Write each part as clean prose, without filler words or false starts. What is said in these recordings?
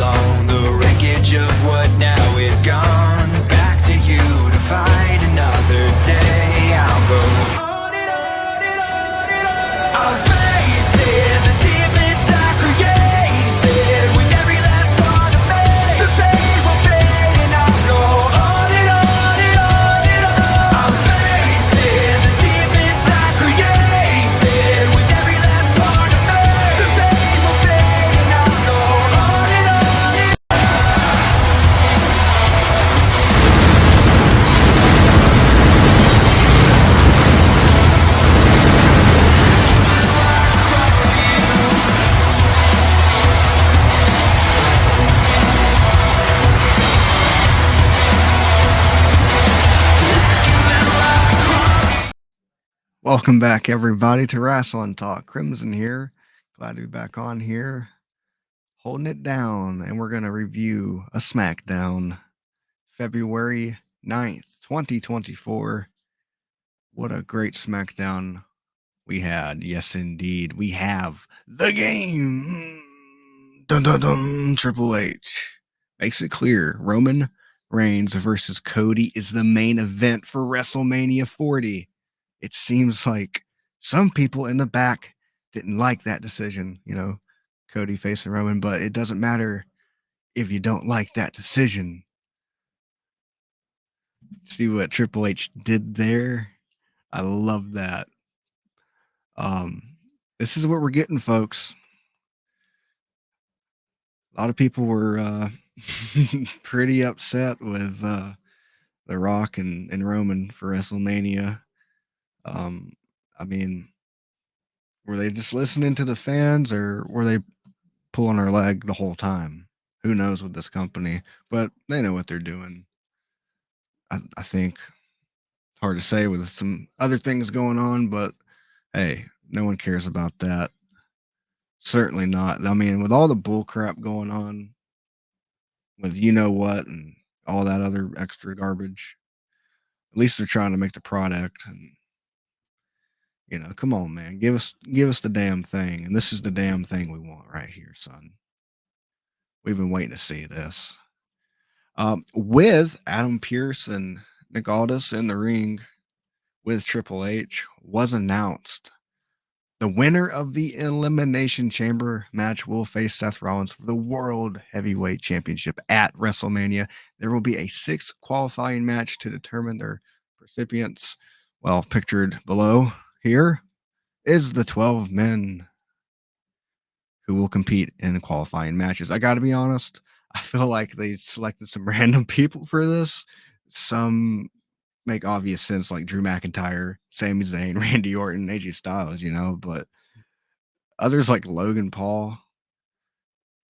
alone. The wreckage of what now is gone. Back to you to fight another day. I'll go on and on and on and on. I'll face it, the demons I created. With every last part of me, the pain will fade and I'll go on and on and on and on. I'll face it, the demons I created. With every last part of me, the pain will fade and I'll go on and on and on. Welcome back, everybody, to Wrestling Talk. Crimson here. Glad to be back on here, holding it down, and we're going to review a SmackDown, February 9th, 2024. What a great SmackDown we had. Yes, indeed. We have the game. Dun, dun, dun. Triple H makes it clear Roman Reigns versus Cody is the main event for WrestleMania 40. It seems like some people in the back didn't like that decision, Cody facing Roman, but it doesn't matter if you don't like that decision. See what Triple H did there? I love that. This is what we're getting, folks. A lot of people were pretty upset with The Rock and Roman for WrestleMania. I mean, were they just listening to the fans, or were they pulling our leg the whole time? Who knows with this company, but they know what they're doing. I think it's hard to say with some other things going on, but hey, no one cares about that. Certainly not. I mean, with all the bull crap going on with what and all that other extra garbage, at least they're trying to make the product. And come on, man, give us the damn thing, and this is the damn thing we want right here, son. We've been waiting to see this. With Adam Pearce and Nick Aldis in the ring with Triple H, was announced the winner of the Elimination Chamber match will face Seth Rollins for the World Heavyweight Championship at WrestleMania. There will be a 6th qualifying match to determine their recipients. Well, pictured below here is the 12 men who will compete in qualifying matches. I got to be honest, I feel like they selected some random people for this. Some make obvious sense, like Drew McIntyre, Sami Zayn, Randy Orton, AJ Styles, but others like Logan Paul,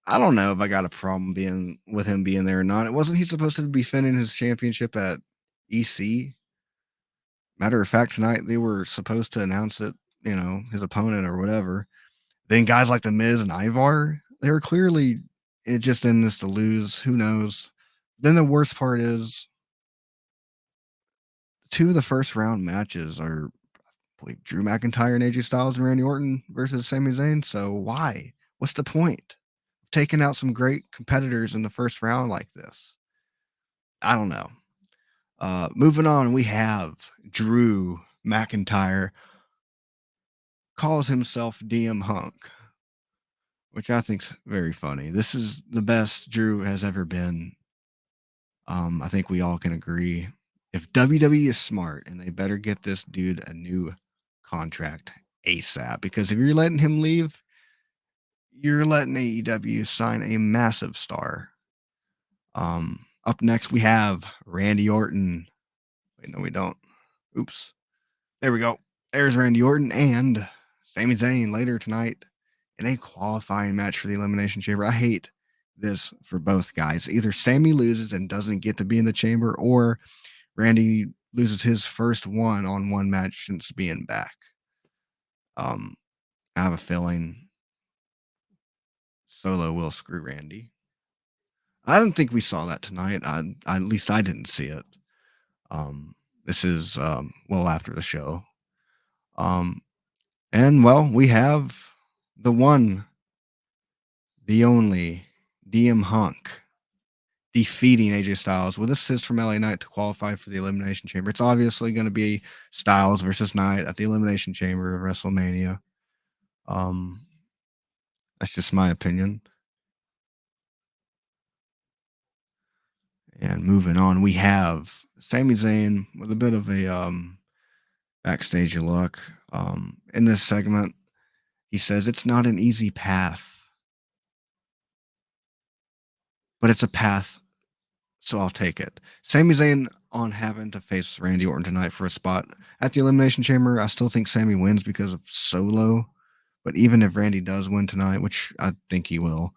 I don't know if I got a problem with him being there or not. Wasn't he supposed to be defending his championship at EC? Matter of fact, tonight they were supposed to announce it, his opponent or whatever. Then guys like The Miz and Ivar, they were clearly just in this to lose. Who knows? Then the worst part is 2 of the first round matches are, I believe, Drew McIntyre and AJ Styles and Randy Orton versus Sami Zayn. So why? What's the point of taking out some great competitors in the first round like this? I don't know. Moving on, we have Drew McIntyre calls himself DM Hunk, which I think's very funny. This is the best Drew has ever been. I think we all can agree. If WWE is smart, and they better get this dude a new contract ASAP, because if you're letting him leave, you're letting AEW sign a massive star. Up next, we have Randy Orton. Wait, no, we don't. Oops. There we go. There's Randy Orton and Sami Zayn later tonight in a qualifying match for the Elimination Chamber. I hate this for both guys. Either Sami loses and doesn't get to be in the chamber, or Randy loses his first one-on-one match since being back. I have a feeling Solo will screw Randy. I don't think we saw that tonight. At least I didn't see it. This is well after the show. And well, we have the one, the only DM Hunk defeating AJ Styles with assist from LA Knight to qualify for the Elimination Chamber. It's obviously going to be Styles versus Knight at the Elimination Chamber of WrestleMania. That's just my opinion. And moving on, we have Sami Zayn with a bit of a backstage look. In this segment, he says it's not an easy path, but it's a path, so I'll take it. Sami Zayn on having to face Randy Orton tonight for a spot at the Elimination Chamber. I still think Sami wins because of Solo, but even if Randy does win tonight, which I think he will,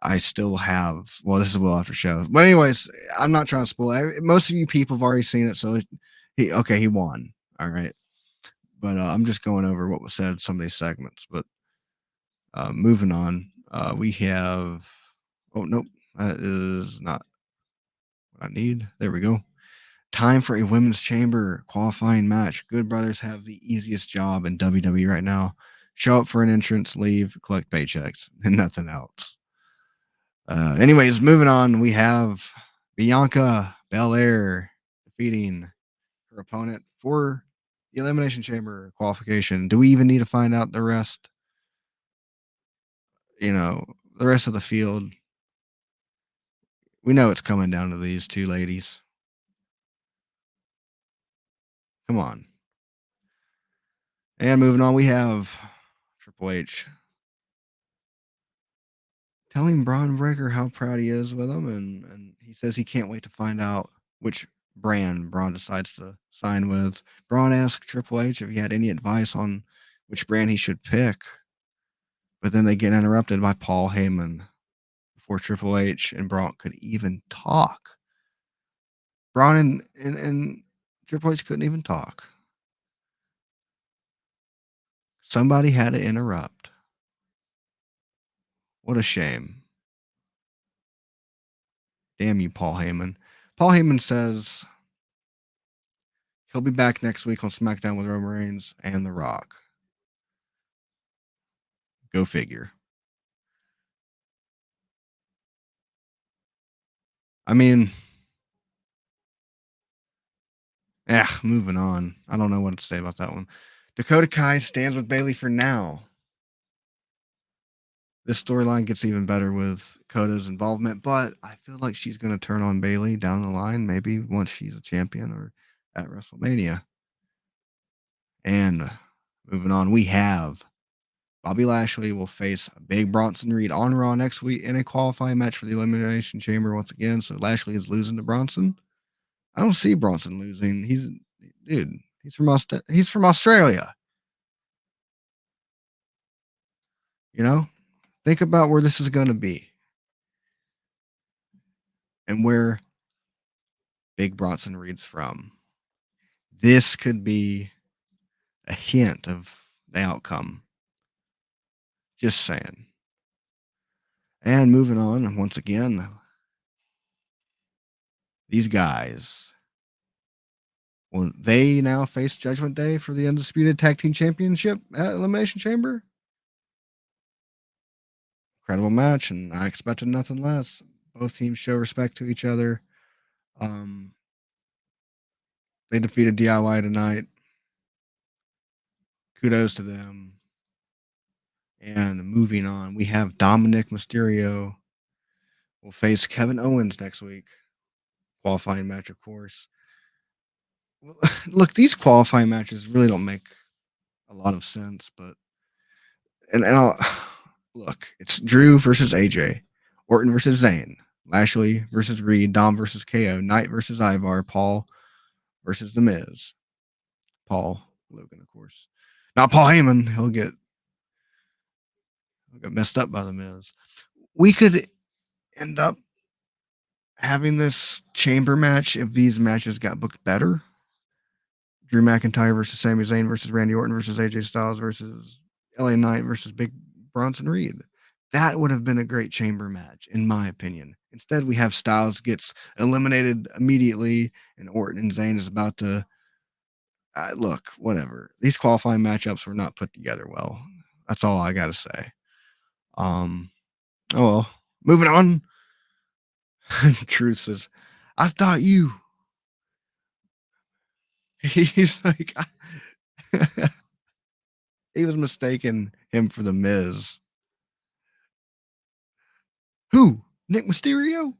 I still have. Well, this is well after show, but anyways, I'm not trying to spoil. Most of you people have already seen it, so he won. All right, but I'm just going over what was said in some of these segments. But moving on, we have. Oh nope, that is not what I need. There we go. Time for a women's chamber qualifying match. Good Brothers have the easiest job in WWE right now. Show up for an entrance, leave, collect paychecks, and nothing else. Anyways, moving on, we have Bianca Belair defeating her opponent for the Elimination Chamber qualification. Do we even need to find out the rest? The rest of the field. We know it's coming down to these two ladies. Come on. And moving on, we have Triple H telling Braun Breaker how proud he is with him, and he says he can't wait to find out which brand Braun decides to sign with. Braun asked Triple H if he had any advice on which brand he should pick, but then they get interrupted by Paul Heyman before Triple H and Braun could even talk. Braun and Triple H couldn't even talk. Somebody had to interrupt. What a shame. Damn you, Paul Heyman. Paul Heyman says he'll be back next week on SmackDown with Roman Reigns and The Rock. Go figure. I mean, moving on. I don't know what to say about that one. Dakota Kai stands with Bayley for now. This storyline gets even better with Koda's involvement, but I feel like she's going to turn on Bayley down the line, maybe once she's a champion or at WrestleMania. And moving on, we have Bobby Lashley will face Big Bronson Reed on Raw next week in a qualifying match for the Elimination Chamber once again. So Lashley is losing to Bronson. I don't see Bronson losing. He's from Australia. Think about where this is going to be and where Big Bronson Reed's from. This could be a hint of the outcome. Just saying. And moving on, once again, these guys, well, they now face Judgment Day for the Undisputed Tag Team Championship at Elimination Chamber. Incredible match, and I expected nothing less. Both teams show respect to each other. They defeated DIY tonight. Kudos to them. And moving on, we have Dominic Mysterio will face Kevin Owens next week. Qualifying match, of course. Well, look, these qualifying matches really don't make a lot of sense, but look, it's Drew versus AJ, Orton versus Zayn, Lashley versus Reed, Dom versus KO, Knight versus Ivar, Paul versus The Miz. Paul Logan, of course. Not Paul Heyman. He'll get messed up by The Miz. We could end up having this chamber match if these matches got booked better. Drew McIntyre versus Sami Zayn versus Randy Orton versus AJ Styles versus LA Knight versus Big Bronson Reed. That would have been a great chamber match, in my opinion. Instead, we have Styles gets eliminated immediately, and Orton and Zayn is about to look, whatever. These qualifying matchups were not put together well. That's all I got to say. Oh well, Moving on. Truth says, I thought you. He's like, he was mistaking him for the Miz. Who? Nick Mysterio?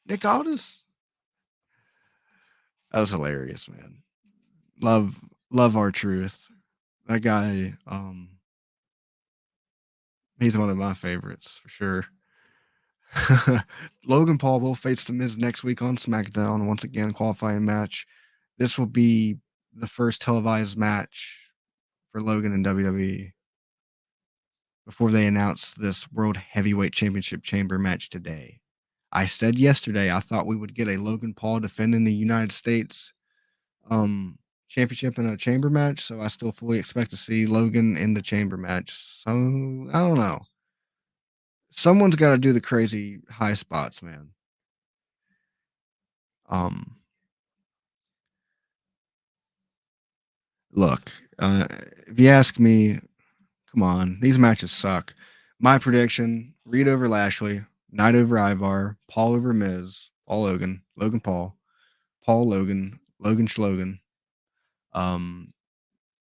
Nick Aldis? That was hilarious, man. Love our truth. That guy, he's one of my favorites for sure. Logan Paul will face the Miz next week on SmackDown. Once again, qualifying match. This will be the first televised match for Logan in WWE before they announce this World Heavyweight Championship Chamber match today. I said yesterday I thought we would get a Logan Paul defending the United States championship in a chamber match, so I still fully expect to see Logan in the chamber match. So I don't know. Someone's got to do the crazy high spots, man. Um, Look, if you ask me, come on, these matches suck. My prediction: Reed over Lashley, Knight over Ivar, Paul over Miz, Paul Logan, Logan Paul, Paul Logan, Logan Schlogan, um,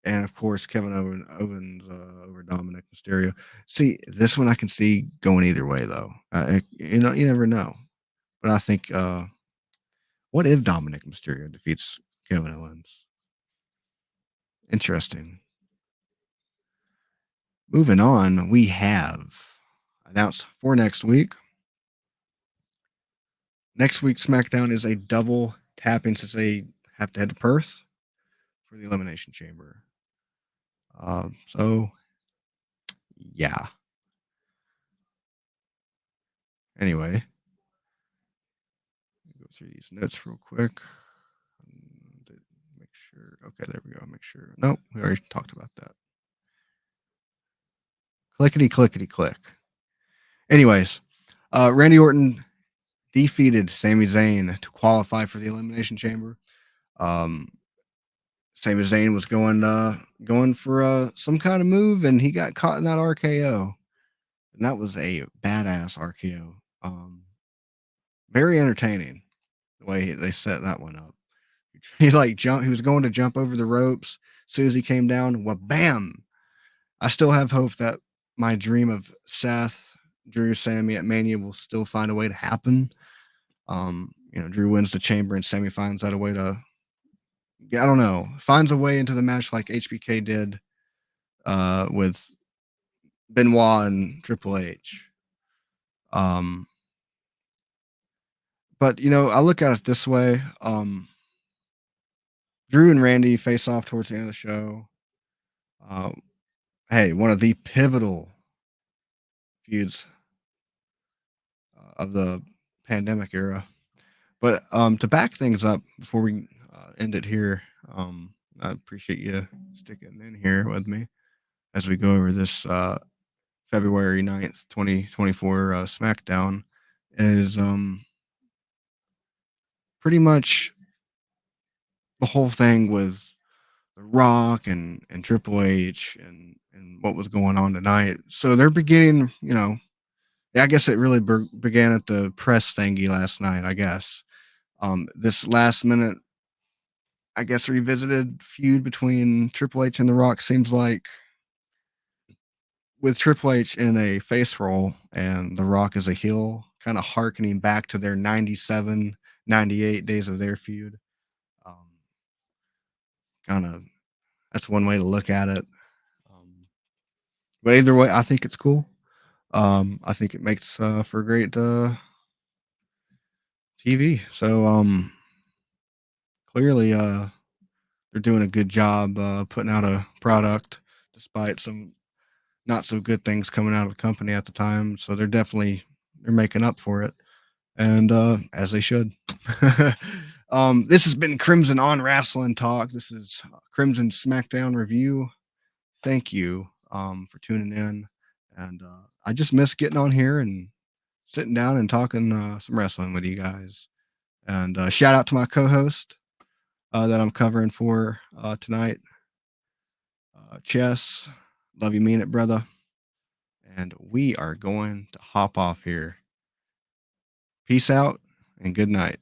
and of course Kevin Owens over Dominic Mysterio. See, this one I can see going either way, though. You know, you never know. But I think, what if Dominic Mysterio defeats Kevin Owens? Interesting. Moving on, we have announced for next week. Next week's SmackDown is a double tapping since they have to head to Perth for the Elimination Chamber. So, yeah. Anyway, go through these notes real quick. Make sure. Okay, there we go. Make sure. Nope, we already talked about that. Clickety clickety click. Anyways, Randy Orton defeated Sami Zayn to qualify for the Elimination Chamber. Sami Zayn was going for some kind of move, and he got caught in that RKO, and that was a badass RKO. Very entertaining the way they set that one up. He he was going to jump over the ropes. As soon as he came down, well, bam! I still have hope that my dream of Seth, Drew, Sammy at Mania will still find a way to happen. Drew wins the chamber and Sammy finds out a way to, I don't know, finds a way into the match like HBK did with Benoit and Triple H. But I look at it this way. Drew and Randy face off towards the end of the show. Hey, one of the pivotal feuds of the pandemic era. But to back things up before we end it here, I appreciate you sticking in here with me as we go over this February 9th, 2024 SmackDown. Is pretty much the whole thing with The Rock and Triple H and what was going on tonight. So they're beginning, I guess it really began at the press thingy last night, I guess. This last minute, I guess, revisited feud between Triple H and The Rock seems like, with Triple H in a face role and The Rock as a heel, kind of harkening back to their 97, 98 days of their feud. Kind of, that's one way to look at it. But either way, I think it's cool. I think it makes for great TV. So clearly they're doing a good job putting out a product despite some not so good things coming out of the company at the time. So they're making up for it, and as they should. This has been Crimson on Wrestling Talk. This is Crimson SmackDown review. Thank you for tuning in, and I just miss getting on here and sitting down and talking some wrestling with you guys. And shout out to my co-host that I'm covering for tonight, Chess. Love you, mean it, brother. and we are going to hop off here. Peace out and good night.